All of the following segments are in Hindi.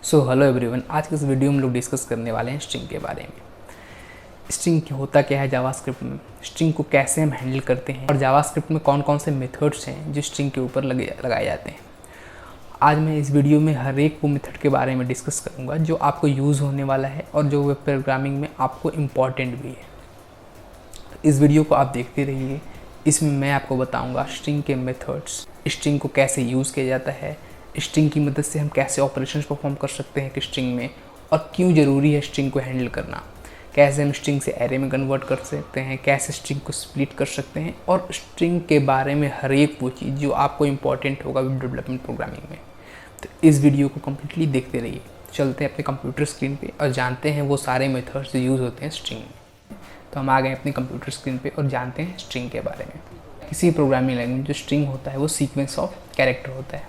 सो हेलो एवरीवन, आज के इस वीडियो में हम लोग डिस्कस करने वाले हैं स्ट्रिंग के बारे में। स्ट्रिंग होता क्या है जावास्क्रिप्ट में, स्ट्रिंग को कैसे हम हैंडल करते हैं और जावास्क्रिप्ट में कौन कौन से मेथड्स हैं जो स्ट्रिंग के ऊपर लगाए जाते हैं। आज मैं इस वीडियो में हर एक वो मेथड के बारे में डिस्कस करूँगा जो आपको यूज़ होने वाला है और जो वेब प्रोग्रामिंग में आपको इम्पॉर्टेंट भी है। इस वीडियो को आप देखते रहिए, इसमें मैं आपको बताऊँगा स्ट्रिंग के मेथड्स, स्ट्रिंग को कैसे यूज़ किया जाता है, स्ट्रिंग की मदद से हम कैसे ऑपरेशंस परफॉर्म कर सकते हैं कि स्ट्रिंग में, और क्यों ज़रूरी है स्ट्रिंग को हैंडल करना, कैसे हम स्ट्रिंग से एरे में कन्वर्ट कर सकते हैं, कैसे स्ट्रिंग को स्प्लिट कर सकते हैं, और स्ट्रिंग के बारे में हर एक वो चीज़ जो आपको इंपॉर्टेंट होगा वेब डेवलपमेंट प्रोग्रामिंग में। तो इस वीडियो को कम्प्लीटली देखते रहिए। चलते हैं अपने कंप्यूटर स्क्रीन पर और जानते हैं वो सारे मेथड्स जो यूज़ होते हैं स्ट्रिंग में। तो हम आ गए अपने कंप्यूटर स्क्रीन पर और जानते हैं स्ट्रिंग के बारे में। किसी प्रोग्रामिंग लैंग्वेज जो स्ट्रिंग होता है वो सीक्वेंस ऑफ कैरेक्टर होता है,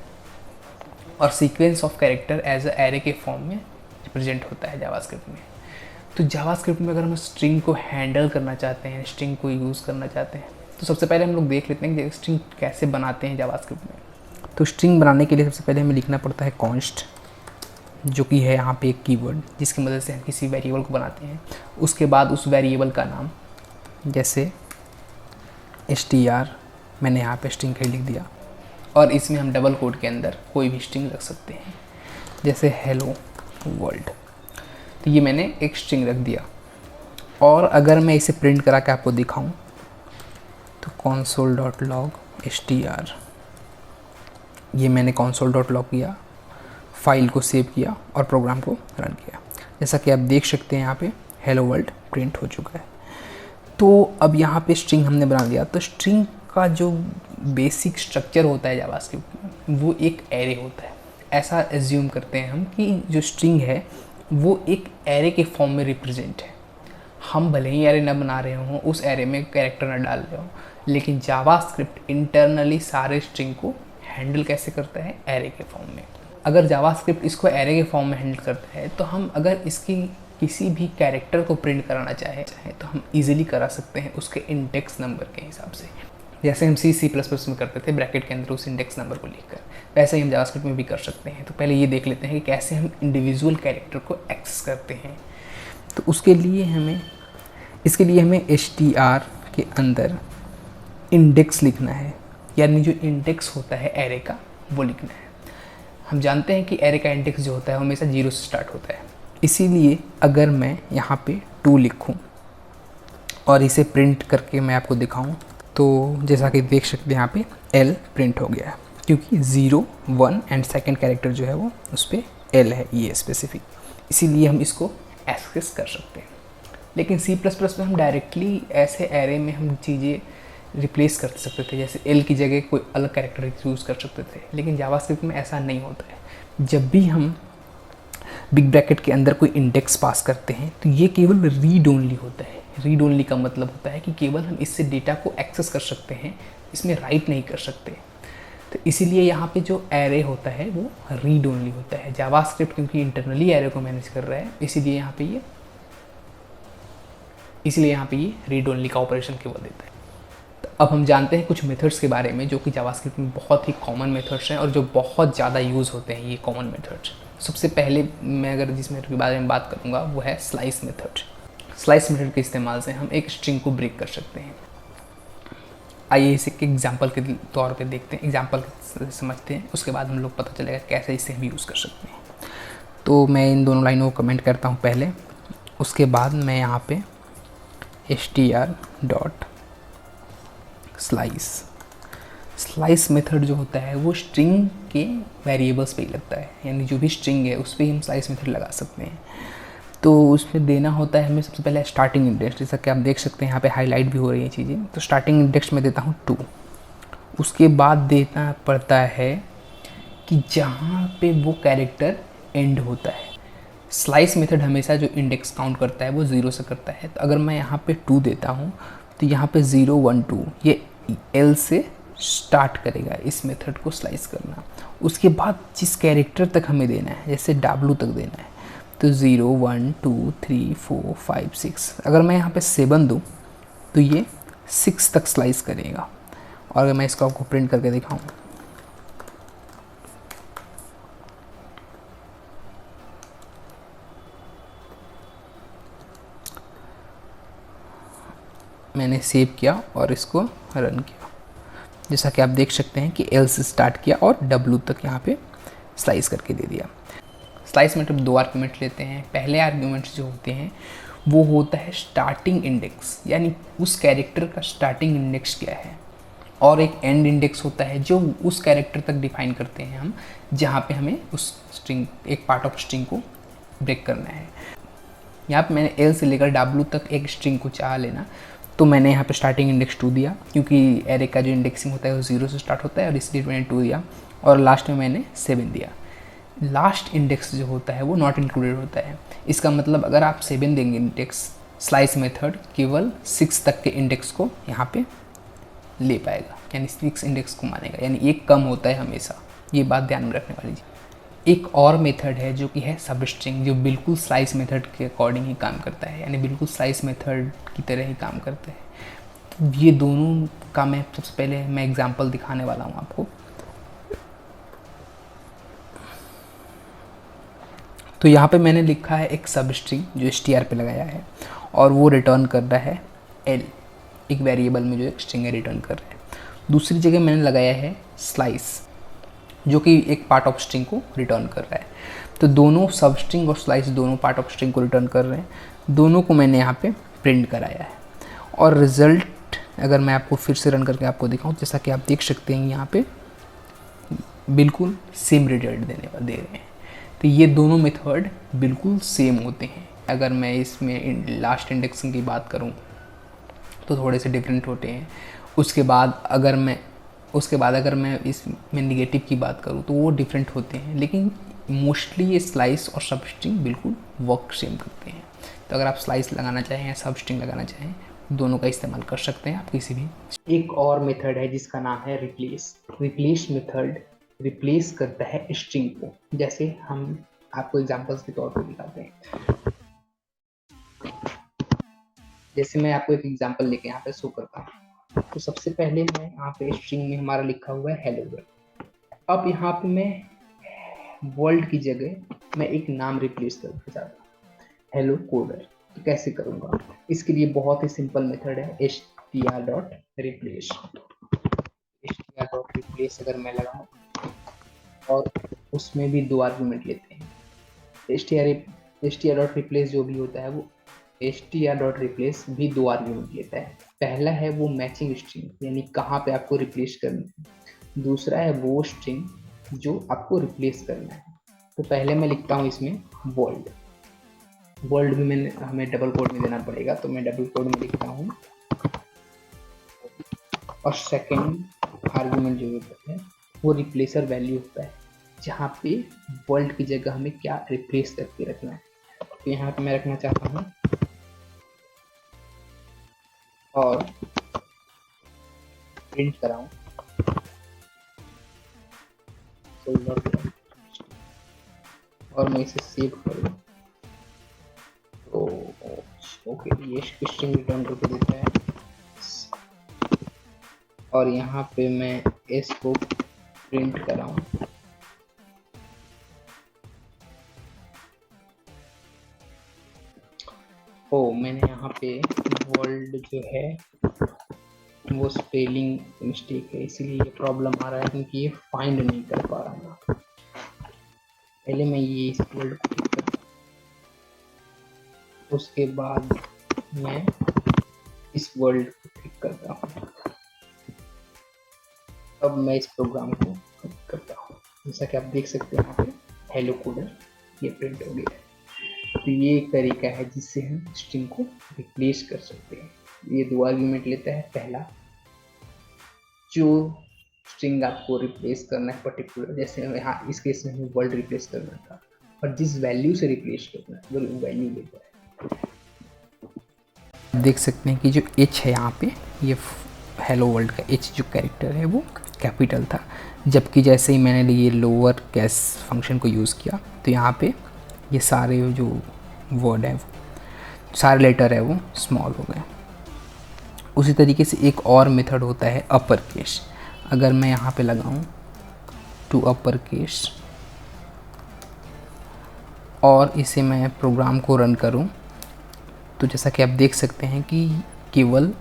और sequence of character as a array के फॉर्म में रिप्रेजेंट होता है जावास्क्रिप्ट में। तो जावास्क्रिप्ट में अगर हम स्ट्रिंग को हैंडल करना चाहते हैं, स्ट्रिंग को यूज़ करना चाहते हैं, तो सबसे पहले हम लोग देख लेते हैं कि स्ट्रिंग कैसे बनाते हैं जावास्क्रिप्ट में। तो स्ट्रिंग बनाने के लिए सबसे पहले हमें लिखना पड़ता है कॉन्स्ट, जो कि है यहाँ पे एक कीवर्ड जिसकी मदद से हम किसी वेरिएबल को बनाते हैं। उसके बाद उस वेरिएबल का नाम, जैसे str, मैंने यहाँ पे स्ट्रिंग का लिख दिया, और इसमें हम डबल कोड के अंदर कोई भी स्ट्रिंग रख सकते हैं, जैसे हेलो वर्ल्ड। तो ये मैंने एक स्ट्रिंग रख दिया। और अगर मैं इसे प्रिंट करा के आपको दिखाऊं तो console.log str, ये मैंने console.log किया, फाइल को सेव किया और प्रोग्राम को रन किया। जैसा कि आप देख सकते हैं यहाँ पे हेलो वर्ल्ड प्रिंट हो चुका है। तो अब यहाँ पे स्ट्रिंग हमने बना लिया। तो स्ट्रिंग का जो बेसिक स्ट्रक्चर होता है जावास्क्रिप्ट में वो एक एरे होता है। ऐसा एज्यूम करते हैं हम कि जो स्ट्रिंग है वो एक एरे के फॉर्म में रिप्रेजेंट है। हम भले ही एरे ना बना रहे हों, उस एरे में कैरेक्टर ना डाल रहे हों, लेकिन जावास्क्रिप्ट इंटरनली सारे स्ट्रिंग को हैंडल कैसे करता है, एरे के फॉर्म में। अगर जावास्क्रिप्ट इसको एरे के फॉर्म में हैंडल करता है तो हम अगर इसकी किसी भी कैरेक्टर को प्रिंट कराना चाहे तो हम इजीली करा सकते हैं उसके इंडेक्स नंबर के हिसाब से। जैसे हम C++ में करते थे ब्रैकेट के अंदर उस इंडेक्स नंबर को लिखकर, वैसे ही हम जावास्क्रिप्ट में भी कर सकते हैं। तो पहले ये देख लेते हैं कि कैसे हम इंडिविजुअल कैरेक्टर को एक्सेस करते हैं। तो इसके लिए हमें str के अंदर इंडेक्स लिखना है, यानी जो इंडेक्स होता है एरे का वो लिखना है। हम जानते हैं कि एरे का इंडेक्स जो होता है हमेशा 0 से स्टार्ट होता है, इसीलिए अगर मैं यहाँ पे 2 लिखूँ और इसे प्रिंट करके मैं आपको दिखाऊं तो जैसा कि देख सकते हैं यहाँ पे L प्रिंट हो गया है, क्योंकि 0, 1 एंड सेकंड कैरेक्टर जो है वो उस पर L है, ये स्पेसिफिक, इसीलिए हम इसको एक्सेस कर सकते हैं। लेकिन C++ में हम डायरेक्टली ऐसे एरे में हम चीज़ें रिप्लेस कर सकते थे, जैसे L की जगह कोई अलग कैरेक्टर यूज़ कर सकते थे, लेकिन जावास्क्रिप्ट में ऐसा नहीं होता है। जब भी हम बिग ब्रैकेट के अंदर कोई इंडेक्स पास करते हैं तो ये केवल रीड ओनली होता है। रीड ओनली का मतलब होता है कि केवल हम इससे डेटा को एक्सेस कर सकते हैं, इसमें राइट नहीं कर सकते। तो इसीलिए यहाँ पे जो एरे होता है वो रीड ओनली होता है। जावास्क्रिप्ट क्योंकि इंटरनली एरे को मैनेज कर रहा है, इसीलिए यहाँ पे ये रीड ओनली का ऑपरेशन केवल देता है। तो अब हम जानते हैं कुछ मेथड्स के बारे में जो कि जावास्क्रिप्ट में बहुत ही कॉमन मेथड्स हैं और जो बहुत ज़्यादा यूज़ होते हैं ये कॉमन मेथड्स। सबसे पहले मैं अगर जिस मेथड के बारे में बात करूँगा वो है स्लाइस मेथड। स्लाइस मेथड के इस्तेमाल से हम एक स्ट्रिंग को ब्रेक कर सकते हैं। आइए इसे एक एग्जांपल के तौर पे देखते हैं, एग्जांपल समझते हैं, उसके बाद हम लोग पता चलेगा कैसे इसे हम यूज़ कर सकते हैं। तो मैं इन दोनों लाइनों को कमेंट करता हूँ पहले, उसके बाद मैं यहाँ पे स्लाइस मेथड जो होता है वो स्ट्रिंग के वेरिएबल्स पे ही लगता है, यानी जो भी स्ट्रिंग है उस पर ही हम स्लाइस मेथड लगा सकते हैं। तो उसमें देना होता है हमें सबसे पहले स्टार्टिंग इंडेक्स, जैसा कि आप देख सकते हैं यहाँ पे हाईलाइट भी हो रही है चीज़ें। तो स्टार्टिंग इंडेक्स में देता हूँ 2। उसके बाद देना पड़ता है कि जहाँ पे वो कैरेक्टर एंड होता है। स्लाइस मेथड हमेशा जो इंडेक्स काउंट करता है वो 0 से करता है। तो अगर मैं यहाँ पे 2 देता हूँ तो यहाँ पे 0, 1, 2 ये L से स्टार्ट करेगा इस मेथड को स्लाइस करना। उसके बाद जिस कैरेक्टर तक हमें देना है, जैसे W तक देना है, तो 0, 1, 2, 3, 4, 5, 6, अगर मैं यहाँ पे 7 दूँ तो ये 6 तक स्लाइस करेगा। और अगर मैं इसको आपको प्रिंट करके दिखाऊँ मैंने सेव किया और इसको रन किया। जैसा कि आप देख सकते हैं कि एल से स्टार्ट किया और W तक यहाँ पे स्लाइस करके दे दिया। स्लाइस में दो आर्ग्यूमेंट लेते हैं। पहले आर्ग्यूमेंट्स जो होते हैं वो होता है स्टार्टिंग इंडेक्स, यानी उस कैरेक्टर का स्टार्टिंग इंडेक्स क्या है, और एक एंड इंडेक्स होता है जो उस कैरेक्टर तक डिफाइन करते हैं हम, जहाँ पे हमें उस स्ट्रिंग, एक पार्ट ऑफ स्ट्रिंग को ब्रेक करना है। यहाँ पे मैंने एल से लेकर W तक एक स्ट्रिंग को चाह लेना, तो मैंने यहाँ पे स्टार्टिंग इंडेक्स 2 दिया, क्योंकि एरे का जो इंडेक्सिंग होता है वो 0 से स्टार्ट होता है और इसलिए मैंने 2 दिया, और लास्ट में मैंने 7 दिया। लास्ट इंडेक्स जो होता है वो नॉट इंक्लूडेड होता है। इसका मतलब अगर आप 7 देंगे इंडेक्स, स्लाइस मेथड केवल 6 तक के इंडेक्स को यहाँ पे ले पाएगा, यानी 6 इंडेक्स को मानेगा, यानी एक कम होता है हमेशा। ये बात ध्यान में रखने वाली चीज़। एक और मेथड है जो कि है सब स्ट्रिंग, जो बिल्कुल स्लाइस मेथड के अकॉर्डिंग ही काम करता है, यानी बिल्कुल स्लाइस मेथड की तरह ही काम करता है। तो ये दोनों का मैं सबसे पहले मैं एग्जांपल दिखाने वाला हूँ आपको। तो यहाँ पे मैंने लिखा है एक सब स्ट्रिंग जो str पे लगाया है, और वो रिटर्न कर रहा है l, एक वेरिएबल में जो एक स्ट्रिंग है रिटर्न कर रहा है। दूसरी जगह मैंने लगाया है स्लाइस, जो कि एक पार्ट ऑफ स्ट्रिंग को रिटर्न कर रहा है। तो दोनों सब स्ट्रिंग और स्लाइस दोनों पार्ट ऑफ स्ट्रिंग को रिटर्न कर रहे हैं, दोनों को मैंने यहाँ पे प्रिंट कराया है। और रिजल्ट अगर मैं आपको फिर से रन करके आपको दिखाऊँ, जैसा कि आप देख सकते हैं यहाँ पे बिल्कुल सेम रिजल्ट दे रहे हैं। तो ये दोनों मेथड बिल्कुल सेम होते हैं। अगर मैं इसमें लास्ट इंडेक्सिंग की बात करूँ तो थोड़े से डिफरेंट होते हैं। उसके बाद अगर मैं इसमें निगेटिव की बात करूँ तो वो डिफरेंट होते हैं, लेकिन मोस्टली ये स्लाइस और सब स्ट्रिंग बिल्कुल वर्क सेम करते हैं। तो अगर आप स्लाइस लगाना चाहें या सब स्ट्रिंग लगाना चाहें, दोनों का इस्तेमाल कर सकते हैं आप किसी भी। एक और मेथड है जिसका नाम है रिप्लेस। रिप्लेस मेथड रिप्लेस करता है स्ट्रिंग को। जैसे हम आपको एग्जांपल्स के तौर पर दिखाते हैं। जैसे मैं आपको एक एग्जांपल लेके यहाँ पे शो करता हूँ। तो सबसे पहले मैं यहाँ पे स्ट्रिंग में हमारा लिखा हुआ है हेलो वर्ल्ड। अब यहाँ पे मैं वर्ल्ड की जगह मैं एक नाम रिप्लेस करना चाहता हूँ, हेलो कोडर। तो कैसे करूँगा? इसके लिए बहुत ही सिंपल मेथड है str.replace। str.replace अगर मैं लगाऊँ और उसमें भी 2 आर्गुमेंट लेते हैं। str.replace जो भी होता है वो str.replace भी 2 आर्गुमेंट लेता है। पहला है वो मैचिंग स्ट्रिंग, यानी कहाँ पे आपको रिप्लेस करना है। दूसरा है वो स्ट्रिंग जो आपको रिप्लेस करना है। तो पहले मैं लिखता हूँ इसमें वर्ल्ड। वर्ल्ड भी हमें डबल कोड में देना पड़ेगा, तो मैं डबल कोड में लिखता हूँ। और सेकेंड आर्गुमेंट जो होता है वो रिप्लेसर वैल्यू होता है, जहाँ पे वर्ल्ड की जगह हमें क्या रिप्लेस करके रखना है। तो यहाँ पे मैं रखना चाहता हूँ और प्रिंट कराऊं और मैं इसे सेव करूँ तो ओके, ये स्ट्रिंग रिटर्न करके देता है। और यहाँ पे मैं इसको प्रिंट कराऊं मैंने यहाँ पे वर्ल्ड जो है वो स्पेलिंग मिस्टेक है, इसीलिए ये प्रॉब्लम आ रहा है, क्योंकि ये फाइंड नहीं कर पा रहा हूँ। पहले मैं ये इस वर्ल्ड को क्लिक करता हूँ, उसके बाद मैं इस वर्ल्ड को क्लिक करता हूँ। अब मैं इस प्रोग्राम को क्लिक करता हूँ। जैसा कि आप देख सकते हैं यहाँ पे हेलो कोडर ये प्रिंट हो गया है। तो ये एक तरीका है जिससे हम स्ट्रिंग को रिप्लेस कर सकते हैं। ये 2 आर्गुमेंट लेता है। पहला जो स्ट्रिंग आपको रिप्लेस करना है पर्टिकुलर, जैसे यहाँ इस केस में वर्ल्ड रिप्लेस करना था, और जिस वैल्यू से रिप्लेस करना है वो वैल्यू लेता है। देख सकते हैं कि जो h है यहाँ पे, ये हेलो वर्ल्ड का h जो कैरेक्टर है वो कैपिटल था, जबकि जैसे ही मैंने ये लोअर केस फंक्शन को यूज़ किया तो यहाँ पे ये सारे जो वर्ड है, सारे लेटर है वो स्मॉल हो गए। उसी तरीके से एक और मेथड होता है अपर केस। अगर मैं यहाँ पे लगाऊँ टू अपर केस और इसे मैं प्रोग्राम को रन करूँ, तो जैसा कि आप देख सकते हैं कि केवल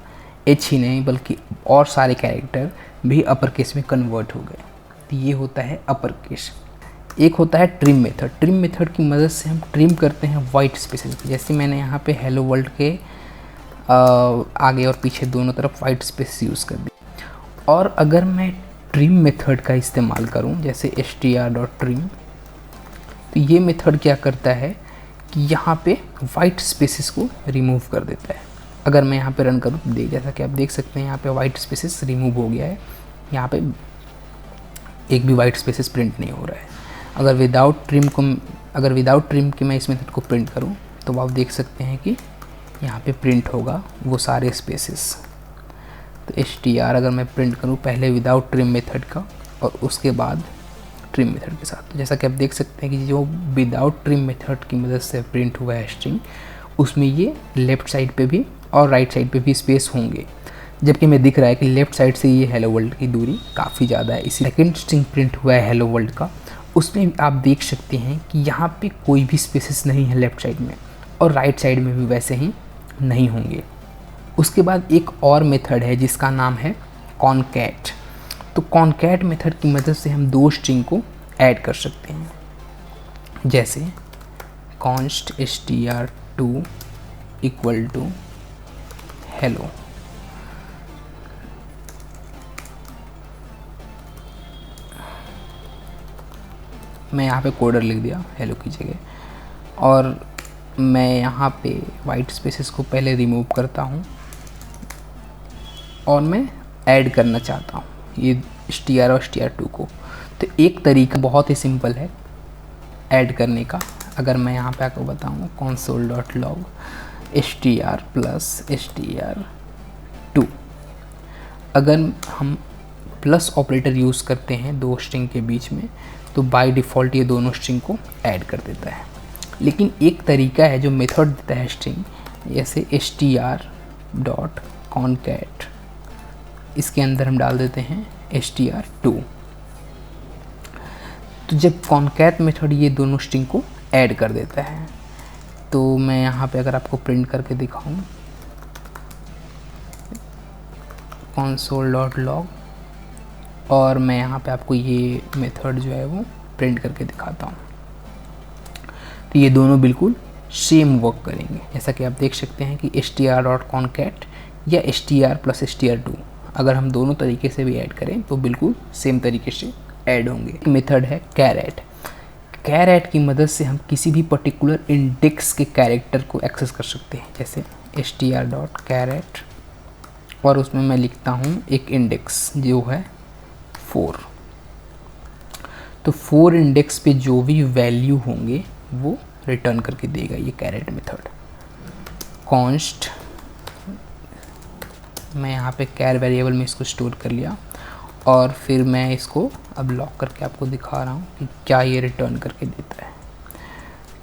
एच ही नहीं बल्कि और सारे कैरेक्टर भी अपर केस में कन्वर्ट हो गए। तो ये होता है अपर केस। एक होता है ट्रिम मेथड। ट्रिम मेथड की मदद से हम ट्रिम करते हैं वाइट स्पेसेस। जैसे मैंने यहाँ पे हेलो वर्ल्ड के आगे और पीछे दोनों तरफ वाइट स्पेस यूज़ कर दी। और अगर मैं ट्रिम मेथड का इस्तेमाल करूँ जैसे str.trim, तो ये मेथड क्या करता है कि यहाँ पे वाइट स्पेसेस को रिमूव कर देता है। अगर मैं यहाँ पे रन करूँ तो जैसा कि आप देख सकते हैं यहाँ पे वाइट स्पेसेस रिमूव हो गया है, यहाँ पे एक भी वाइट स्पेसेस प्रिंट नहीं हो रहा है। अगर विदाउट ट्रिम के मैं इस मेथड को प्रिंट करूँ तो आप देख सकते हैं कि यहाँ पे प्रिंट होगा वो सारे स्पेसेस। तो str अगर मैं प्रिंट करूँ पहले विदाउट ट्रिम मेथड का और उसके बाद ट्रिम मेथड के साथ, तो जैसा कि आप देख सकते हैं कि जो विदाउट ट्रिम मेथड की मदद से प्रिंट हुआ है स्ट्रिंग, उसमें ये लेफ़्ट साइड पे भी और राइट साइड पे भी स्पेस होंगे, जबकि मैं दिख रहा है कि लेफ़्ट साइड से ये हेलो वर्ल्ड की दूरी काफ़ी ज़्यादा है। इसी सेकेंड स्ट्रिंग प्रिंट हुआ है हेलो वर्ल्ड का, उसमें आप देख सकते हैं कि यहाँ पे कोई भी स्पेसेस नहीं है लेफ़्ट साइड में, और राइट साइड में भी वैसे ही नहीं होंगे। उसके बाद एक और मेथड है जिसका नाम है कॉनकैट। तो कॉनकैट मेथड की मदद से हम दो स्ट्रिंग को ऐड कर सकते हैं, जैसे const str2 equal to hello. मैं यहाँ पे कोडर लिख दिया हेलो की जगह, और मैं यहाँ पे वाइट स्पेसेस को पहले रिमूव करता हूँ और मैं ऐड करना चाहता हूँ ये str और str2 को। तो एक तरीका बहुत ही सिंपल है ऐड करने का। अगर मैं यहाँ पे आपको बताऊँ console.log str प्लस str2, अगर हम प्लस ऑपरेटर यूज़ करते हैं दो स्ट्रिंग के बीच में तो बाय डिफ़ॉल्ट ये दोनों स्ट्रिंग को ऐड कर देता है। लेकिन एक तरीका है जो मेथड देता है स्ट्रिंग, जैसे str.concat, इसके अंदर हम डाल देते हैं str2। तो जब concat मेथड ये दोनों स्ट्रिंग को ऐड कर देता है, तो मैं यहाँ पे अगर आपको प्रिंट करके दिखाऊं console.log, और मैं यहाँ पे आपको ये मेथड जो है वो प्रिंट करके दिखाता हूँ, तो ये दोनों बिल्कुल सेम वर्क करेंगे। जैसा कि आप देख सकते हैं कि str.concat या str प्लस str2 अगर हम दोनों तरीके से भी ऐड करें तो बिल्कुल सेम तरीके से ऐड होंगे। मेथड है कैरेट। कैरेट की मदद से हम किसी भी पर्टिकुलर इंडेक्स के कैरेक्टर को एक्सेस कर सकते हैं, जैसे str.caret, और उसमें मैं लिखता हूँ एक इंडेक्स जो है 4। तो 4 इंडेक्स पे जो भी वैल्यू होंगे वो रिटर्न करके देगा ये कैरेट मेथड। कॉन्स्ट, मैं यहाँ पे कैर वेरिएबल में इसको स्टोर कर लिया, और फिर मैं इसको अब लॉक करके आपको दिखा रहा हूँ कि क्या ये रिटर्न करके देता है।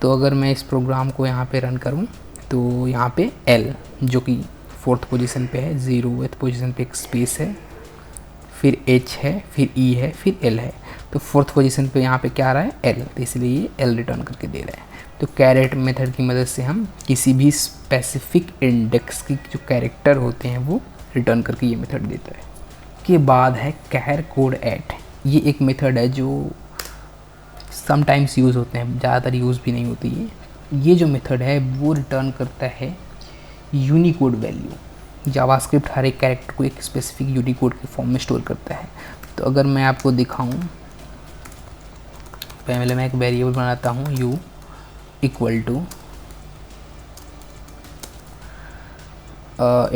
तो अगर मैं इस प्रोग्राम को यहाँ पे रन करूँ तो यहाँ पे L जो कि 4th पोजीशन पे है, 0th पोजीशन पे एक स्पेस है, फिर H है, फिर E है, फिर L है। तो 4th पोजीशन पे यहाँ पे क्या आ रहा है L, तो इसलिए ये L रिटर्न करके दे रहा है। तो कैरेट मेथड की मदद से हम किसी भी स्पेसिफिक इंडेक्स की जो कैरेक्टर होते हैं वो रिटर्न करके ये मेथड देता है। के बाद है कैर कोड ऐट। ये एक मेथड है जो समटाइम्स यूज़ होते हैं, ज़्यादातर यूज़ भी नहीं होती है। ये जो मेथड है वो रिटर्न करता है यूनिकोड वैल्यू। जावास्क्रिप्ट हर एक कैरेक्टर को एक स्पेसिफिक यूनिकोड के फॉर्म में स्टोर करता है। तो अगर मैं आपको दिखाऊं, पहले मैं एक वेरिएबल बनाता हूं u इक्वल टू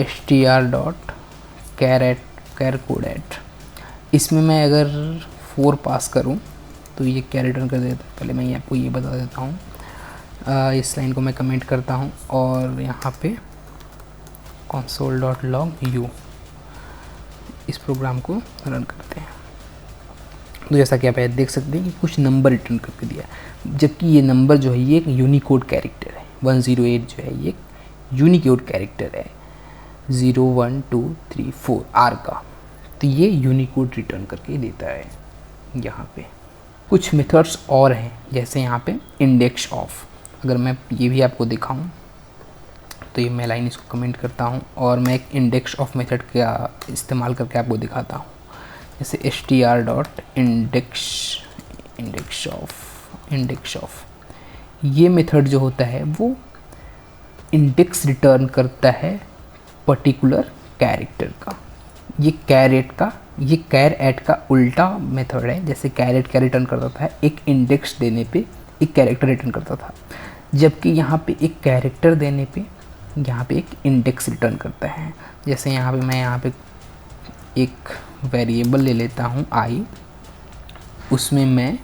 str.careCodeAt। इसमें मैं अगर 4 पास करूं तो ये क्या रिटर्न कर देता है। पहले मैं आपको ये बता देता हूँ, इस लाइन को मैं कमेंट करता हूँ और यहाँ पे console.log u इस प्रोग्राम को रन करते हैं। तो जैसा कि आप देख सकते हैं कि कुछ नंबर रिटर्न करके दिया, जबकि ये नंबर जो है ये एक यूनिकोड कैरेक्टर है। 108 जो है ये एक यूनिकोड कैरेक्टर है, 0 1 2 3 4 R का। तो ये यूनिकोड रिटर्न करके देता है। यहाँ पे कुछ मेथड्स और हैं, जैसे यहाँ पे इंडेक्स ऑफ। अगर मैं ये भी आपको दिखाऊं, तो ये मैं लाइन इसको कमेंट करता हूँ और मैं एक इंडेक्स ऑफ मेथड का इस्तेमाल करके आपको दिखाता हूँ। जैसे str.index ऑफ ये मेथड जो होता है वो इंडेक्स रिटर्न करता है पर्टिकुलर कैरेक्टर का। ये कैर एट का उल्टा मेथड है। जैसे कैरेट क्या रिटर्न करता था, एक इंडेक्स देने पे एक कैरेक्टर रिटर्न करता था, जबकि यहाँ पे एक कैरेक्टर देने पे यहाँ पे एक इंडेक्स रिटर्न करता है। जैसे यहाँ पे मैं यहाँ पे एक वेरिएबल ले लेता हूँ i, उसमें मैं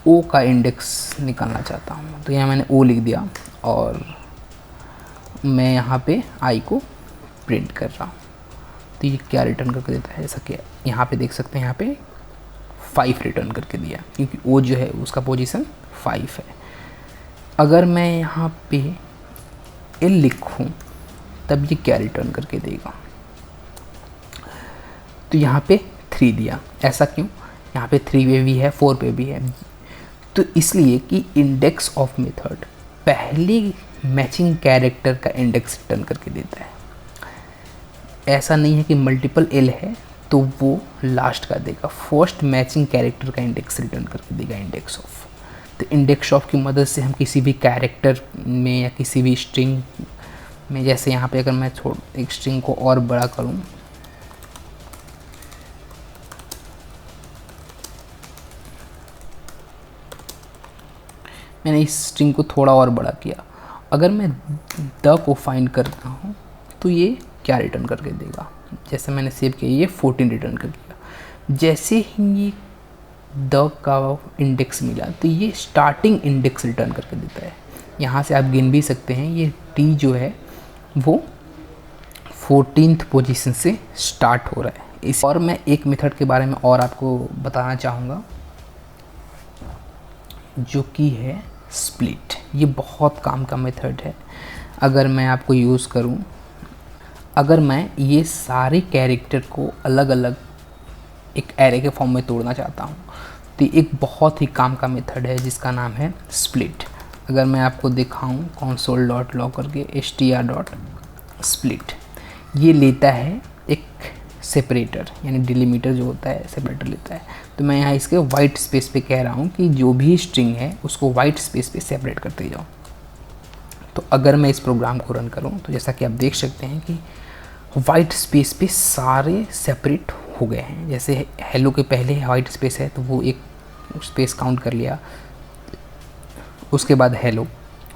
o का इंडेक्स निकालना चाहता हूँ, तो यहाँ मैंने o लिख दिया और मैं यहाँ पे i को प्रिंट कर रहा हूँ। तो ये क्या रिटर्न करके देता है, जैसा कि यहाँ पे देख सकते हैं, यहाँ पे 5 रिटर्न करके दिया, क्योंकि o जो है उसका पोजीशन 5 है। अगर मैं यहाँ पे l लिखूँ तब ये क्या रिटर्न करके देगा, तो यहाँ पे 3 दिया। ऐसा क्यों, यहाँ पे 3 पे भी है 4 पे भी है, तो इसलिए कि इंडेक्स ऑफ मेथड पहले मैचिंग कैरेक्टर का इंडेक्स रिटर्न करके देता है। ऐसा नहीं है कि मल्टीपल l है तो वो लास्ट का देगा, फर्स्ट मैचिंग कैरेक्टर का इंडेक्स रिटर्न करके देगा इंडेक्स ऑफ। तो इंडेक्स ऑफ की मदद से हम किसी भी कैरेक्टर में या किसी भी स्ट्रिंग में, जैसे यहाँ पे अगर मैं एक स्ट्रिंग को और बड़ा करूँ, मैंने इस स्ट्रिंग को थोड़ा और बड़ा किया, अगर मैं द को फाइंड करता हूँ तो ये क्या रिटर्न करके देगा, जैसे मैंने सेव किया ये 14 रिटर्न कर दिया। जैसे ही ये द का इंडेक्स मिला तो ये स्टार्टिंग इंडेक्स रिटर्न करके देता है। यहाँ से आप गिन भी सकते हैं, ये टी जो है वो 14th पोजीशन से स्टार्ट हो रहा है। इस और मैं एक मेथड के बारे में और आपको बताना चाहूँगा जो कि है स्प्लिट। ये बहुत काम का मेथड है। अगर मैं आपको यूज़ करूँ, अगर मैं ये सारे कैरेक्टर को अलग अलग एक एरे के फॉर्म में तोड़ना चाहता हूँ तो एक बहुत ही काम का मेथड है जिसका नाम है स्प्लिट। अगर मैं आपको दिखाऊं console.log करके str.split, ये लेता है एक सेपरेटर, यानी डिलीमीटर जो होता है सेपरेटर लेता है। तो मैं यहाँ इसके वाइट स्पेस पे कह रहा हूँ कि जो भी स्ट्रिंग है उसको वाइट स्पेस पे सेपरेट करते जाओ। तो अगर मैं इस प्रोग्राम को रन करूँ तो जैसा कि आप देख सकते हैं कि वाइट स्पेस पे सारे सेपरेट हो गए हैं। जैसे हेलो के पहले वाइट स्पेस है तो वो एक स्पेस काउंट कर लिया, उसके बाद हेलो,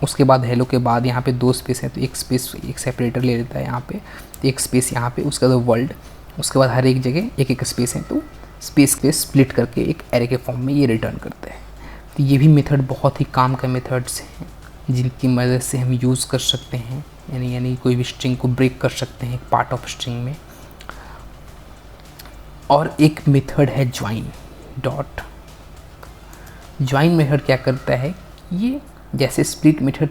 उसके बाद हेलो के बाद यहाँ पे 2 स्पेस है तो एक स्पेस एक सेपरेटर ले लेता है यहाँ पे, एक स्पेस यहाँ पे, उसके बाद वर्ल्ड, उसके बाद हर एक जगह एक एक स्पेस है तो स्पेस पे स्प्लिट करके एक एरे के फॉर्म में ये रिटर्न करते हैं। तो ये भी मेथड बहुत ही काम का मेथड्स हैं जिनकी मदद से हम यूज़ कर सकते हैं, यानी कोई भी स्ट्रिंग को ब्रेक कर सकते हैं पार्ट ऑफ स्ट्रिंग में। और एक मेथड है ज्वाइन मेथड क्या करता है, ये जैसे स्प्लिट मेथड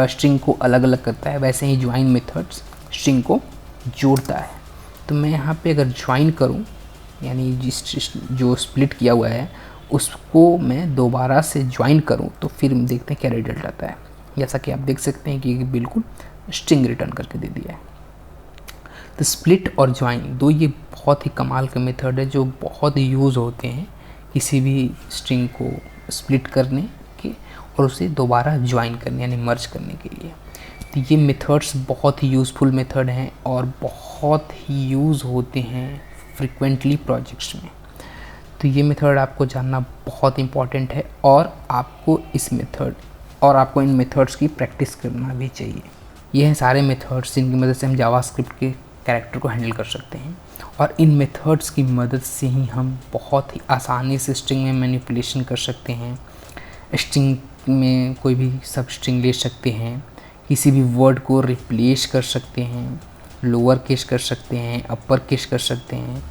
स्ट्रिंग को अलग अलग करता है, वैसे ही ज्वाइन मेथड्स स्ट्रिंग को जोड़ता है। तो मैं यहाँ पे अगर ज्वाइन करूँ, यानी जो स्प्लिट किया हुआ है उसको मैं दोबारा से ज्वाइन करूँ तो फिर देखते हैं क्या रिजल्ट आता है। जैसा कि आप देख सकते हैं कि बिल्कुल स्ट्रिंग रिटर्न करके दे दिया है। तो स्प्लिट और ज्वाइन दो ये बहुत ही कमाल के मेथड है जो बहुत यूज़ होते हैं किसी भी स्ट्रिंग को स्प्लिट करने के और उसे दोबारा ज्वाइन करने यानी मर्ज करने के लिए। तो ये मेथड्स बहुत ही यूज़फुल मेथड हैं और बहुत ही यूज़ होते हैं फ्रिक्वेंटली प्रोजेक्ट्स में। तो ये मेथड आपको जानना बहुत इंपॉर्टेंट है और आपको इन मेथड्स की प्रैक्टिस करना भी चाहिए। ये हैं सारे मेथड्स जिनकी मदद से हम जावास्क्रिप्ट के कैरेक्टर को हैंडल कर सकते हैं और इन मेथड्स की मदद से ही हम बहुत ही आसानी से स्ट्रिंग में मैनिपुलेशन कर सकते हैं। स्ट्रिंग में कोई भी सब स्ट्रिंग ले सकते हैं, किसी भी वर्ड को रिप्लेस कर सकते हैं, लोअर केस कर सकते हैं, अपर केस कर सकते हैं।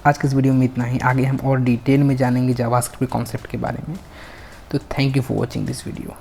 आज के इस वीडियो में इतना ही। आगे हम और डिटेल में जानेंगे जावास्क्रिप्ट कॉन्सेप्ट के बारे में। तो thank you for watching this video.